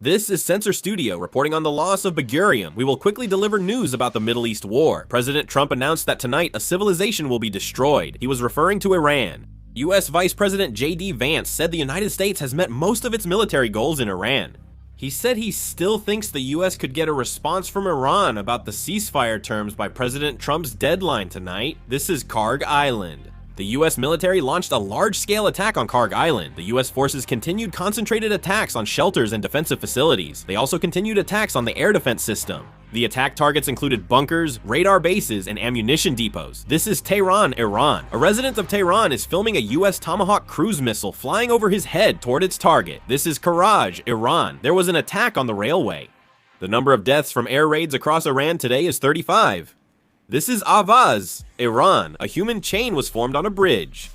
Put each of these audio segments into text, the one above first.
This is Censor Studio reporting on the loss of Bagurium. We will quickly deliver news about the Middle East war. President Trump announced that tonight a civilization will be destroyed. He was referring to Iran. U.S. Vice President J.D. Vance said the United States has met most of its military goals in Iran. He said he still thinks the U.S. could get a response from Iran about the ceasefire terms by President Trump's deadline tonight. This is Karg Island. The U.S. military launched a large-scale attack on Karg Island. The U.S. forces continued concentrated attacks on shelters and defensive facilities. They also continued attacks on the air defense system. The attack targets included bunkers, radar bases, and ammunition depots. This is Tehran, Iran. A resident of Tehran is filming a U.S. Tomahawk cruise missile flying over his head toward its target. This is Karaj, Iran. There was an attack on the railway. The number of deaths from air raids across Iran today is 35. This is Avaz, Iran. A human chain was formed on a bridge.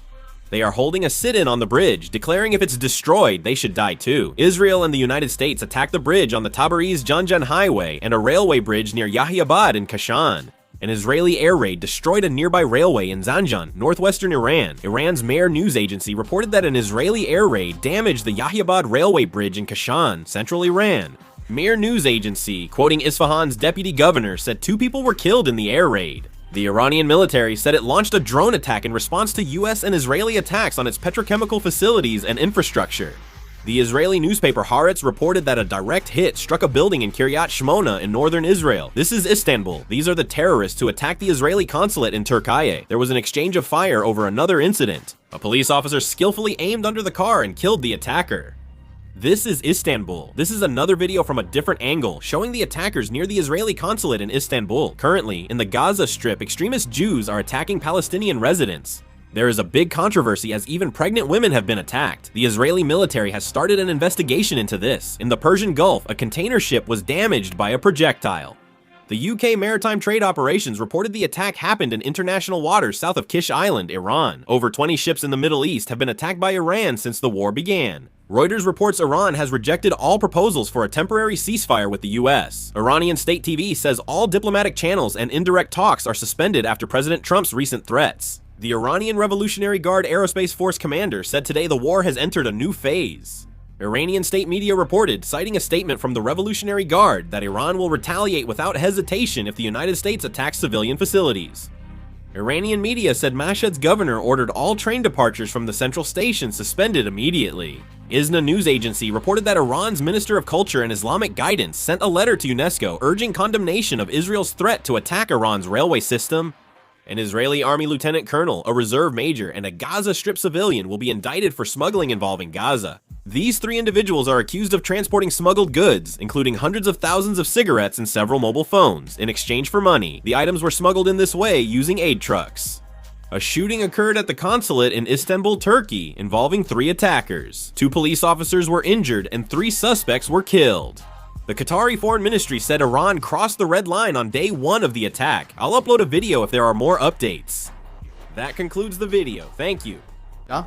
They are holding a sit-in on the bridge, declaring if it's destroyed, they should die too. Israel and the United States attacked the bridge on the Tabriz-Janjan highway and a railway bridge near Yahyabad in Kashan. An Israeli air raid destroyed a nearby railway in Zanjan, northwestern Iran. Iran's Mehr news agency reported that an Israeli air raid damaged the Yahyabad railway bridge in Kashan, central Iran. Mehr news agency, quoting Isfahan's deputy governor, said 2 people were killed in the air raid. The Iranian military said it launched a drone attack in response to U.S. and Israeli attacks on its petrochemical facilities and infrastructure. The Israeli newspaper Haaretz reported that a direct hit struck a building in Kiryat Shmona in northern Israel. This is Istanbul. These are the terrorists who attacked the Israeli consulate in Turkey. There was an exchange of fire over another incident. A police officer skillfully aimed under the car and killed the attacker. This is Istanbul. This is another video from a different angle, showing the attackers near the Israeli consulate in Istanbul. Currently, in the Gaza Strip, extremist Jews are attacking Palestinian residents. There is a big controversy as even pregnant women have been attacked. The Israeli military has started an investigation into this. In the Persian Gulf, a container ship was damaged by a projectile. The UK Maritime Trade Operations reported the attack happened in international waters south of Kish Island, Iran. Over 20 ships in the Middle East have been attacked by Iran since the war began. Reuters reports Iran has rejected all proposals for a temporary ceasefire with the US. Iranian state TV says all diplomatic channels and indirect talks are suspended after President Trump's recent threats. The Iranian Revolutionary Guard Aerospace Force commander said today the war has entered a new phase. Iranian state media reported, citing a statement from the Revolutionary Guard, that Iran will retaliate without hesitation if the United States attacks civilian facilities. Iranian media said Mashhad's governor ordered all train departures from the central station suspended immediately. ISNA news agency reported that Iran's Minister of Culture and Islamic Guidance sent a letter to UNESCO urging condemnation of Israel's threat to attack Iran's railway system. An Israeli Army lieutenant colonel, a reserve major, and a Gaza Strip civilian will be indicted for smuggling involving Gaza. These 3 individuals are accused of transporting smuggled goods, including hundreds of thousands of cigarettes and several mobile phones, in exchange for money. The items were smuggled in this way using aid trucks. A shooting occurred at the consulate in Istanbul, Turkey, involving 3 attackers. 2 police officers were injured and 3 suspects were killed. The Qatari Foreign Ministry said Iran crossed the red line on day 1 of the attack. I'll upload a video if there are more updates. That concludes the video. Thank you. Ja.